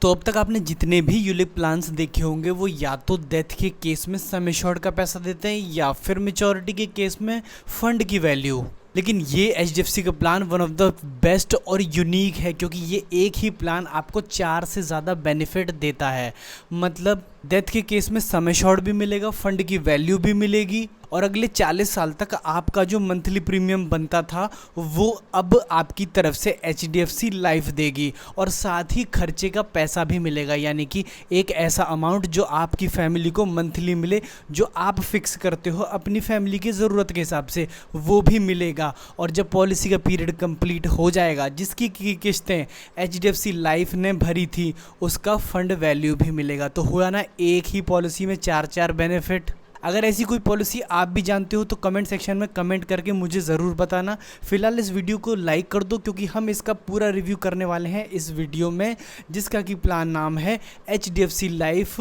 तो अब तक आपने जितने भी यूलिप प्लान्स देखे होंगे वो या तो डेथ के केस में सम एश्योर्ड का पैसा देते हैं या फिर मैच्योरिटी के केस में फंड की वैल्यू। लेकिन ये एचडीएफसी का plan one of the best और यूनिक है क्योंकि ये एक ही प्लान आपको 4 से ज़्यादा बेनिफिट देता है। मतलब डेथ के केस में सम एश्योर्ड भी मिलेगा, फंड की वैल्यू भी मिलेगी और अगले 40 साल तक आपका जो मंथली प्रीमियम बनता था वो अब आपकी तरफ से एचडीएफसी लाइफ देगी और साथ ही खर्चे का पैसा भी मिलेगा, यानी कि एक ऐसा अमाउंट जो आपकी फैमिली को मंथली मिले, जो आप फिक्स करते हो अपनी फैमिली की ज़रूरत के हिसाब से, वो भी मिलेगा। और जब पॉलिसी का पीरियड कंप्लीट हो जाएगा, जिसकी किस्तें एचडीएफसी लाइफ ने भरी थी, उसका फंड वैल्यू भी मिलेगा। तो हुआ ना एक ही पॉलिसी में 4 बेनिफिट। अगर ऐसी कोई पॉलिसी आप भी जानते हो तो कमेंट सेक्शन में कमेंट करके मुझे ज़रूर बताना। फिलहाल इस वीडियो को लाइक कर दो क्योंकि हम इसका पूरा रिव्यू करने वाले हैं इस वीडियो में, जिसका कि प्लान नाम है एचडीएफसी लाइफ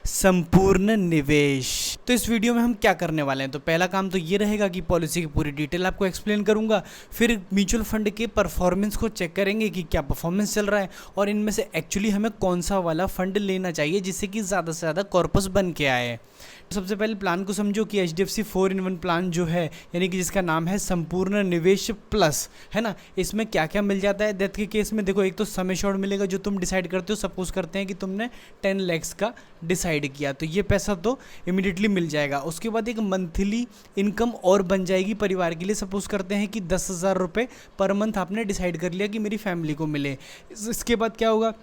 संपूर्ण निवेश। तो इस वीडियो में हम क्या करने वाले हैं, तो पहला काम तो ये रहेगा कि पॉलिसी की पूरी डिटेल आपको एक्सप्लेन करूंगा। फिर म्यूचुअल फंड के परफॉर्मेंस को चेक करेंगे कि क्या परफॉर्मेंस चल रहा है और इनमें से एक्चुअली हमें कौन सा वाला फंड लेना चाहिए जिससे कि ज़्यादा से ज़्यादा कॉर्पस बन के आए। सबसे पहले प्लान को समझो कि एचडीएफसी 4-in-1 प्लान जो है, यानी कि जिसका नाम है संपूर्ण निवेश प्लस, है ना। इसमें क्या क्या मिल जाता है डेथ के केस में, देखो एक तो सम एश्योर्ड मिलेगा जो तुम डिसाइड करते हो। सपोज करते हैं कि तुमने 10 लाख का डिसाइड किया तो ये पैसा तो इमीडिएटली मिल जाएगा। उसके बाद एक मंथली इनकम और बन जाएगी परिवार के लिए। सपोज करते हैं कि 10,000 रुपये पर मंथ आपने डिसाइड कर लिया कि मेरी फैमिली को मिले। इसके बाद क्या होगा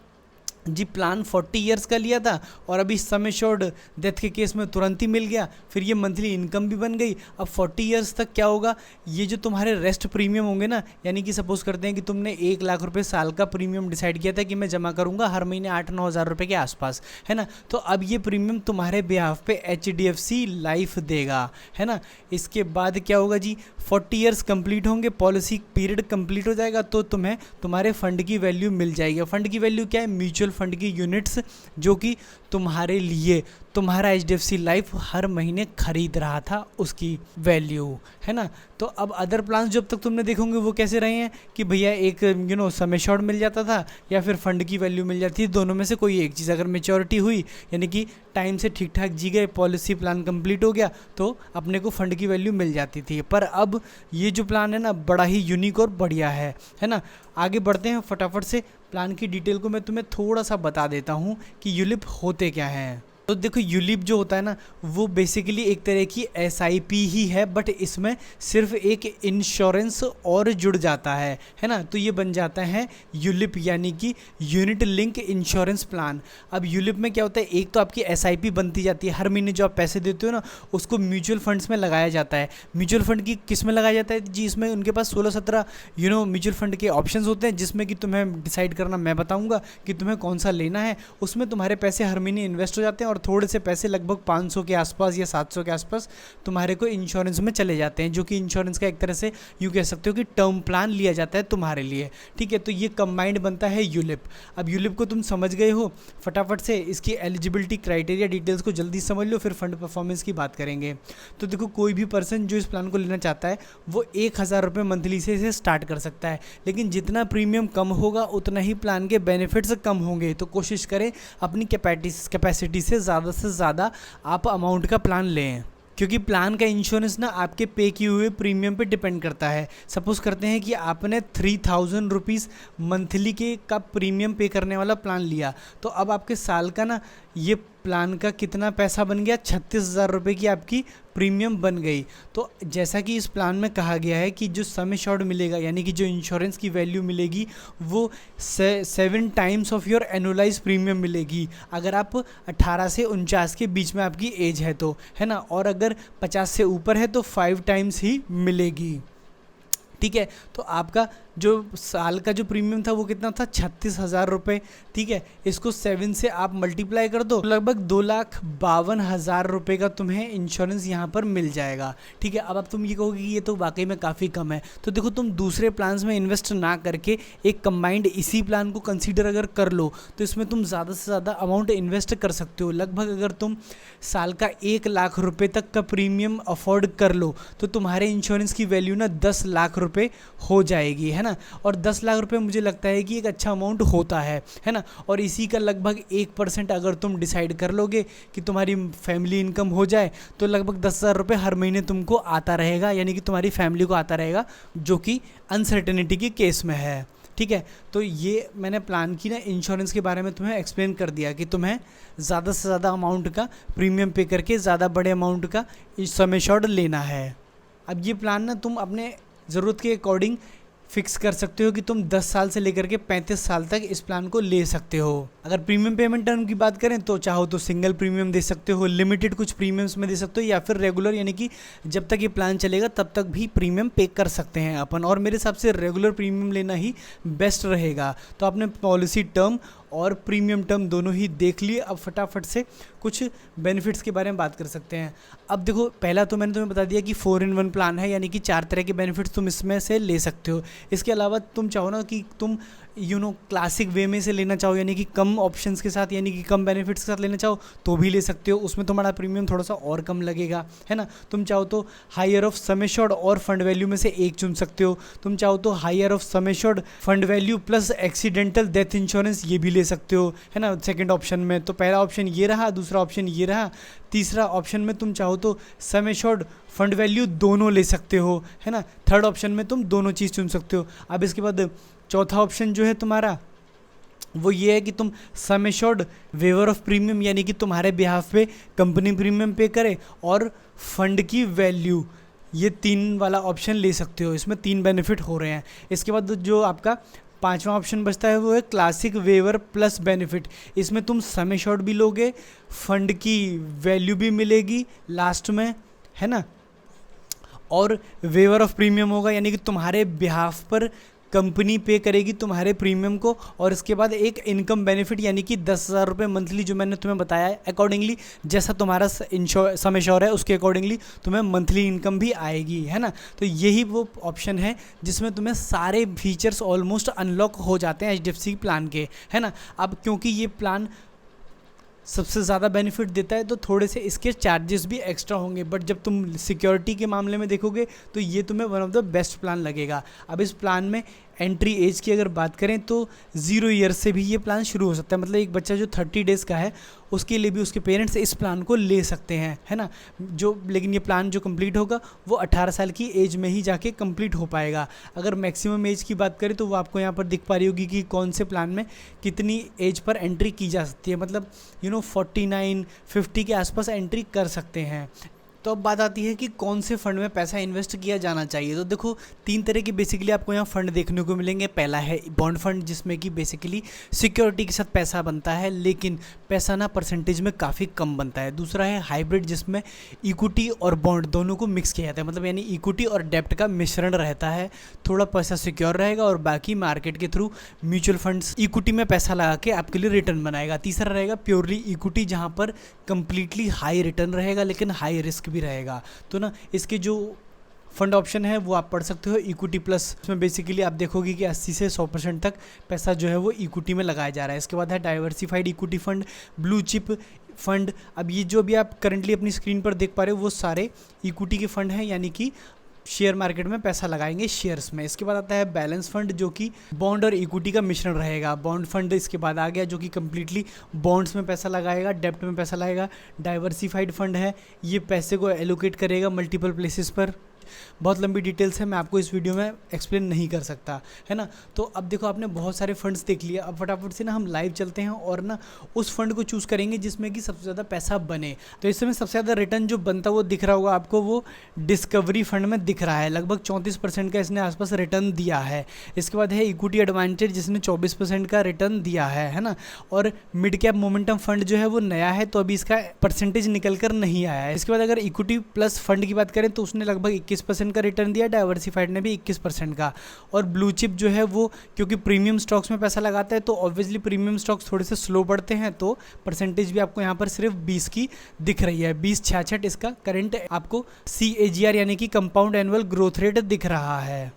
जी, प्लान 40 ईयर्स का लिया था और अभी सम एश्योर्ड डेथ के केस में तुरंत ही मिल गया, फिर ये मंथली इनकम भी बन गई। अब 40 ईयर्स तक क्या होगा, ये जो तुम्हारे रेस्ट प्रीमियम होंगे ना, यानी कि सपोज करते हैं कि तुमने 1 लाख रुपए साल का प्रीमियम डिसाइड किया था कि मैं जमा करूंगा हर महीने 8-9 हज़ार रुपये के आसपास, है ना। तो अब ये प्रीमियम तुम्हारे बिहाफ पे एचडीएफसी लाइफ देगा, है ना। इसके बाद क्या होगा जी, 40 ईयर्स कंप्लीट होंगे, पॉलिसी पीरियड कंप्लीट हो जाएगा तो तुम्हें तुम्हारे फंड की वैल्यू मिल जाएगी। फंड की वैल्यू क्या है, म्यूचुअल फंड की यूनिट्स जो कि तुम्हारे लिए तुम्हारा एचडीएफसी लाइफ हर महीने खरीद रहा था, उसकी वैल्यू, है ना। तो अब अदर प्लान्स जब तक तुमने देखोगे वो कैसे रहे हैं कि भैया एक सम एश्योर्ड मिल जाता था या फिर फंड की वैल्यू मिल जाती है, दोनों में से कोई एक चीज़। अगर मैच्योरिटी हुई यानी कि टाइम से ठीक ठाक जी गए, पॉलिसी प्लान कंप्लीट हो गया तो अपने को फंड की वैल्यू मिल जाती थी। पर अब ये जो प्लान है ना बड़ा ही यूनिक और बढ़िया है ना। आगे बढ़ते हैं फटाफट से, प्लान की डिटेल को मैं तुम्हें थोड़ा सा बता देता हूँ कि यूलिप होते क्या हैं। तो देखो यूलिप जो होता है ना वो बेसिकली एक तरह की एसआईपी ही है, बट इसमें सिर्फ एक इंश्योरेंस और जुड़ जाता है ना। तो ये बन जाता है यूलिप यानी कि यूनिट लिंक इंश्योरेंस प्लान। अब यूलिप में क्या होता है, एक तो आपकी एसआईपी बनती जाती है, हर महीने जो आप पैसे देते हो ना उसको म्यूचुअल फंड्स में लगाया जाता है। म्यूचुअल फंड की किस में लगाया जाता है जी, इसमें उनके पास 16-17 म्यूचुअल फंड के ऑप्शंस होते हैं जिसमें कि तुम्हें डिसाइड करना मैं बताऊँगा कि तुम्हें कौन सा लेना है। उसमें तुम्हारे पैसे हर महीने इन्वेस्ट हो जाते हैं और थोड़े से पैसे लगभग 500 के आसपास या 700 के आसपास तुम्हारे को इंश्योरेंस में चले जाते हैं, जो कि इंश्योरेंस का एक तरह से यूँ कह सकते हो कि टर्म प्लान लिया जाता है तुम्हारे लिए, ठीक है। तो ये कंबाइंड बनता है यूलिप। अब यूलिप को तुम समझ गए हो, फटाफट से इसकी एलिजिबिलिटी क्राइटेरिया डिटेल्स को जल्दी समझ लो, फिर फंड परफॉर्मेंस की बात करेंगे। तो देखो कोई भी पर्सन जो इस प्लान को लेना चाहता है वो 1,000 रुपये मंथली से इसे स्टार्ट कर सकता है, लेकिन जितना प्रीमियम कम होगा उतना ही प्लान के बेनिफिट्स कम होंगे। तो कोशिश करें अपनी कैपेसिटी से ज़्यादा आप अमाउंट का प्लान लें, क्योंकि प्लान का इंश्योरेंस ना आपके पे किए हुए प्रीमियम पे डिपेंड करता है। सपोज करते हैं कि आपने 3,000 रुपीज़ मंथली के का प्रीमियम पे करने वाला प्लान लिया, तो अब आपके साल का ना ये प्लान का कितना पैसा बन गया, 36,000 रुपये की आपकी प्रीमियम बन गई। तो जैसा कि इस प्लान में कहा गया है कि जो सम एश्योर्ड मिलेगा यानी कि जो इंश्योरेंस की वैल्यू मिलेगी वो 7 times of your annualise premium मिलेगी, अगर आप 18 से 49 के बीच में आपकी एज है तो, है ना। और अगर 50 से ऊपर है तो 5 टाइम्स ही मिलेगी, ठीक है। तो आपका जो साल का जो प्रीमियम था वो कितना था, 36,000 रुपये, ठीक है। इसको 7 से आप मल्टीप्लाई कर दो, लगभग 2,52,000 रुपये का तुम्हें इंश्योरेंस यहाँ पर मिल जाएगा, ठीक है। अब तुम ये कहोगे कि ये तो वाकई में काफ़ी कम है, तो देखो तुम दूसरे प्लान्स में इन्वेस्ट ना करके एक कंबाइंड इसी प्लान को कंसीडर अगर कर लो तो इसमें तुम ज़्यादा से ज़्यादा अमाउंट इन्वेस्ट कर सकते हो। लगभग अगर तुम साल का 1 लाख रुपये तक का प्रीमियम अफोर्ड कर लो तो तुम्हारे इंश्योरेंस की वैल्यू ना 10 लाख रुपये हो जाएगी, है ना। ना। और 10 लाख रुपए मुझे लगता है कि एक अच्छा अमाउंट होता है ना। और इसी का लगभग 1% अगर तुम डिसाइड कर लोगे कि तुम्हारी फैमिली इनकम हो जाए तो लगभग 10,000 रुपये हर महीने तुमको आता रहेगा, यानी कि तुम्हारी फैमिली को आता रहेगा, जो कि अनसर्टेनिटी के केस में है। ठीक है, तो ये मैंने प्लान की ना इंश्योरेंस के बारे में तुम्हें एक्सप्लेन कर दिया कि तुम्हें ज़्यादा से ज़्यादा अमाउंट का प्रीमियम पे करके ज़्यादा बड़े अमाउंट का सम एश्योर्ड लेना है। अब ये प्लान ना तुम अपने ज़रूरत के अकॉर्डिंग फिक्स कर सकते हो कि तुम 10 साल से लेकर के 35 साल तक इस प्लान को ले सकते हो। अगर प्रीमियम पेमेंट टर्म की बात करें तो चाहो तो सिंगल प्रीमियम दे सकते हो, लिमिटेड कुछ प्रीमियम्स में दे सकते हो, या फिर रेगुलर, यानी कि जब तक ये प्लान चलेगा तब तक भी प्रीमियम पे कर सकते हैं अपन। और मेरे हिसाब से रेगुलर प्रीमियम लेना ही बेस्ट रहेगा। तो आपने पॉलिसी टर्म और प्रीमियम टर्म दोनों ही देख लिए। अब फटाफट से कुछ बेनिफिट्स के बारे में बात कर सकते हैं। अब देखो, पहला तो मैंने तुम्हें बता दिया कि 4-in-1 प्लान है, यानी कि 4 तरह के बेनिफिट्स तुम इसमें से ले सकते हो। इसके अलावा तुम चाहो ना कि तुम क्लासिक वे में से लेना चाहो, यानी कि कम ऑप्शंस के साथ, यानी कि कम बेनिफिट्स के साथ लेना चाहो तो भी ले सकते हो। उसमें तुम्हारा प्रीमियम थोड़ा सा और कम लगेगा, है ना। तुम चाहो तो हायर ऑफ सम एश्योर्ड और फंड वैल्यू में से एक चुन सकते हो। तुम चाहो तो higher of sum assured, fund value plus accidental death insurance, ये भी ले सकते हो, है ना, सेकंड ऑप्शन में। तो पहला ऑप्शन ये रहा, दूसरा ऑप्शन ये रहा। तीसरा ऑप्शन में तुम चाहो तो सम एश्योर्ड, फंड वैल्यू दोनों ले सकते हो, है ना। थर्ड ऑप्शन में तुम दोनों चीज़ चुन सकते हो। अब इसके बाद चौथा ऑप्शन जो है तुम्हारा वो ये है कि तुम sum assured, waiver of premium, यानी कि तुम्हारे बिहाफ पे कंपनी प्रीमियम पे करे, और फंड की वैल्यू, ये 3 वाला ऑप्शन ले सकते हो। इसमें 3 बेनिफिट हो रहे हैं। इसके बाद जो आपका 5वां ऑप्शन बचता है वो है क्लासिक वेवर प्लस बेनिफिट। इसमें तुम सम एश्योर्ड भी लोगे, फंड की वैल्यू भी मिलेगी लास्ट में, है ना, और वेवर ऑफ प्रीमियम होगा, यानी कि तुम्हारे बिहाफ पर कंपनी पे करेगी तुम्हारे प्रीमियम को। और इसके बाद एक इनकम बेनिफिट, यानी कि 10,000 रुपये मंथली, जो मैंने तुम्हें बताया है, अकॉर्डिंगली जैसा तुम्हारा सम एश्योर है उसके अकॉर्डिंगली तुम्हें मंथली इनकम भी आएगी, है ना। तो यही वो ऑप्शन है जिसमें तुम्हें सारे फीचर्स ऑलमोस्ट अनलॉक हो जाते हैं HDFC प्लान के, है ना। अब क्योंकि ये प्लान सबसे ज़्यादा बेनिफिट देता है तो थोड़े से इसके चार्जेस भी एक्स्ट्रा होंगे, बट जब तुम सिक्योरिटी के मामले में देखोगे तो ये तुम्हें one of the best plan लगेगा। अब इस प्लान में एंट्री एज की अगर बात करें तो 0 ईयर से भी ये प्लान शुरू हो सकता है। मतलब एक बच्चा जो 30 डेज़ का है उसके लिए भी उसके पेरेंट्स इस प्लान को ले सकते हैं, है ना। लेकिन ये प्लान जो कंप्लीट होगा वो 18 साल की एज में ही जाके कंप्लीट हो पाएगा। अगर मैक्सिमम एज की बात करें तो वो आपको यहाँ पर दिख पा रही होगी कि कौन से प्लान में कितनी एज पर एंट्री की जा सकती है। मतलब 49-50 के आसपास एंट्री कर सकते हैं। तो अब बात आती है कि कौन से फंड में पैसा इन्वेस्ट किया जाना चाहिए। तो देखो, 3 तरह के बेसिकली आपको यहाँ फंड देखने को मिलेंगे। पहला है बॉन्ड फंड, जिसमें कि बेसिकली सिक्योरिटी के साथ पैसा बनता है, लेकिन पैसा ना परसेंटेज में काफ़ी कम बनता है। दूसरा है हाइब्रिड, जिसमें इक्विटी और बॉन्ड दोनों को मिक्स किया जाता है, मतलब यानी इक्विटी और डेब्ट का मिश्रण रहता है। थोड़ा पैसा सिक्योर रहेगा और बाकी मार्केट के थ्रू म्यूचुअल फंड्स इक्विटी में पैसा लगा के आपके लिए रिटर्न बनाएगा। तीसरा रहेगा प्योरली इक्विटी, जहाँ पर कंप्लीटली हाई रिटर्न रहेगा लेकिन हाई रिस्क भी रहेगा। तो ना इसके जो फंड ऑप्शन है वो आप पढ़ सकते हो, इक्विटी प्लस। इसमें बेसिकली आप देखोगे कि 80 से 100% तक पैसा जो है वो इक्विटी में लगाया जा रहा है। इसके बाद है diversified equity fund, blue chip fund. अब ये जो भी आप करंटली अपनी स्क्रीन पर देख पा रहे हो वो सारे इक्विटी के फंड हैं, यानी कि शेयर मार्केट में पैसा लगाएंगे शेयर्स में। इसके बाद आता है बैलेंस फंड, जो कि बॉन्ड और इक्विटी का मिश्रण रहेगा। बॉन्ड फंड इसके बाद आ गया, जो कि कम्प्लीटली बॉन्ड्स में पैसा लगाएगा, डेब्ट में पैसा लगाएगा। डाइवर्सिफाइड फंड है, ये पैसे को एलोकेट करेगा मल्टीपल प्लेसेस पर। बहुत लंबी डिटेल्स है, मैं आपको इस वीडियो में एक्सप्लेन नहीं कर सकता, है ना। तो अब देखो, आपने बहुत सारे फंड्स देख लिया। अब फटाफट से ना हम लाइव चलते हैं और ना उस फंड को चूज़ करेंगे जिसमें कि सबसे ज़्यादा पैसा बने। तो इस समय सबसे ज़्यादा रिटर्न जो बनता है वो दिख रहा होगा आपको, वो डिस्कवरी फंड में दिख रहा है। लगभग 34% का इसने आसपास रिटर्न दिया है। इसके बाद है इक्विटी एडवांटेज, जिसने 24% का रिटर्न दिया है ना। और मिड कैप मोमेंटम फंड जो है वो नया है, तो अभी इसका परसेंटेज निकल कर नहीं आया है। इसके बाद अगर इक्विटी प्लस फंड की बात करें तो उसने लगभग 21% का रिटर्न दिया, डाइवर्सिफाइड ने भी 21% का। और ब्लू चिप जो है वो क्योंकि प्रीमियम स्टॉक्स में पैसा लगाता है तो ऑब्वियसली प्रीमियम स्टॉक्स थोड़े से स्लो बढ़ते हैं, तो परसेंटेज भी आपको यहाँ पर सिर्फ 20 की दिख रही है। 2066 इसका करंट आपको CAGR यानी कि कंपाउंड एनुअल ग्रोथ रेट दिख रहा है।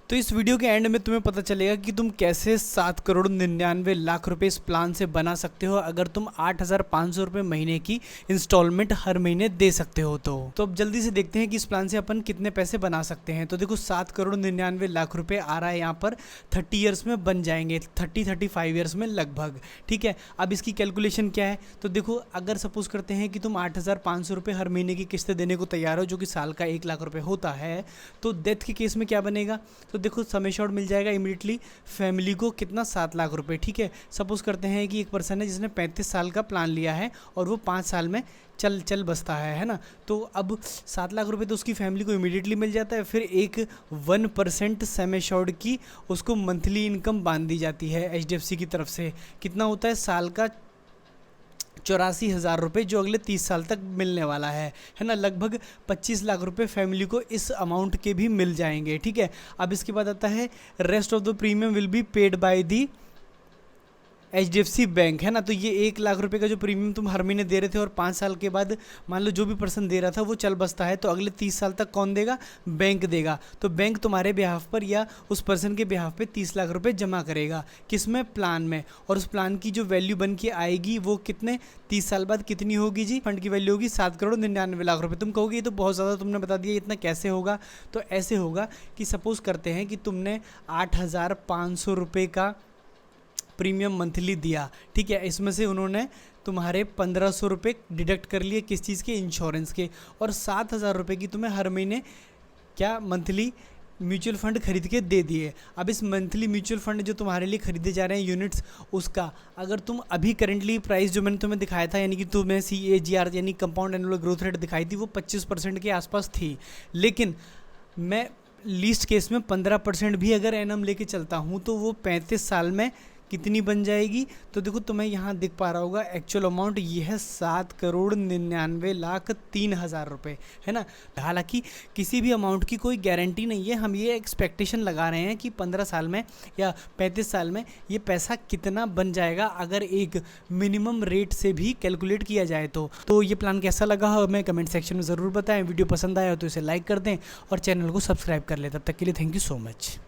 तो इस वीडियो के एंड में तुम्हें पता चलेगा कि तुम कैसे 7 करोड़ 99 लाख रुपए इस प्लान से बना सकते हो अगर तुम 8,500 रुपये महीने की इंस्टॉलमेंट हर महीने दे सकते हो। तो अब जल्दी से देखते हैं कि इस प्लान से अपन कितने पैसे बना सकते हैं। तो देखो 7 करोड़ 99 लाख रुपए आ रहा है यहाँ पर, 30 ईयर्स में बन जाएंगे, 35 ईयर्स में लगभग। ठीक है, अब इसकी कैलकुलेशन क्या है? तो देखो अगर सपोज करते हैं कि तुम 8,500 रुपये हर महीने की किस्तें देने को तैयार हो, जो कि साल का 1 लाख रुपये होता है, तो डेथ के केस में क्या बनेगा? तो देखो सम एश्योर्ड मिल जाएगा इमीडिएटली फैमिली को कितना, 7 लाख रुपए। ठीक है, सपोज करते हैं कि एक पर्सन है जिसने 35 साल का प्लान लिया है और वो 5 साल में चल बसता है ना। तो अब 7 लाख रुपए तो उसकी फैमिली को इमीडिएटली मिल जाता है। फिर एक 1% सम एश्योर्ड की उसको मंथली इनकम बांध दी जाती है HDFC की तरफ से। कितना होता है? साल का 84,000 रुपये, जो अगले 30 साल तक मिलने वाला है ना। लगभग 25 लाख रुपए फैमिली को इस अमाउंट के भी मिल जाएंगे। ठीक है, अब इसके बाद आता है rest of the premium will be paid by the HDFC bank, है ना। तो ये 1 लाख रुपए का जो प्रीमियम तुम हर महीने दे रहे थे और 5 साल के बाद मान लो जो भी पर्सन दे रहा था वो चल बसता है, तो अगले 30 साल तक कौन देगा? बैंक देगा। तो बैंक तुम्हारे बिहाफ पर या उस पर्सन के बिहाफ पे 30 लाख रुपए जमा करेगा। किस में? प्लान में। और उस प्लान की जो वैल्यू बन के आएगी वो कितने 30 साल बाद कितनी होगी जी? फंड की वैल्यू होगी 7 करोड़ 99 लाख रुपए। तुम कहोगे ये तो बहुत ज़्यादा तुमने बता दिया, इतना कैसे होगा? तो ऐसे होगा कि सपोज़ करते हैं कि तुमने 8,500 रुपये का प्रीमियम मंथली दिया। ठीक है, इसमें से उन्होंने तुम्हारे 1,500 रुपये डिडक्ट कर लिए, किस चीज़ के? इंश्योरेंस के। और 7,000 रुपये की तुम्हें हर महीने क्या मंथली म्यूचुअल फंड खरीद के दे दिए। अब इस मंथली म्यूचुअल फंड जो तुम्हारे लिए खरीदे जा रहे हैं यूनिट्स, उसका अगर तुम अभी करंटली प्राइस जो मैंने तुम्हें दिखाया था, यानी कि तुम्हें CAGR यानी कंपाउंड एनुअल ग्रोथ रेट दिखाई थी, वो 25% के आसपास थी। लेकिन मैं लीस्ट केस में 15% भी अगर एनम लेके चलता हूँ तो वो 35 साल में कितनी बन जाएगी? तो देखो तुम्हें यहाँ दिख पा रहा होगा एक्चुअल अमाउंट ये है 7,99,03,000 रुपये, है ना। हालांकि किसी भी अमाउंट की कोई गारंटी नहीं है, हम ये एक्सपेक्टेशन लगा रहे हैं कि 15 साल में या 35 साल में ये पैसा कितना बन जाएगा अगर एक मिनिमम रेट से भी कैलकुलेट किया जाए। तो ये प्लान कैसा लगा हमें कमेंट सेक्शन में ज़रूर बताएं। वीडियो पसंद आया हो तो इसे लाइक कर दें और चैनल को सब्सक्राइब कर लें। तब तक के लिए थैंक यू सो मच।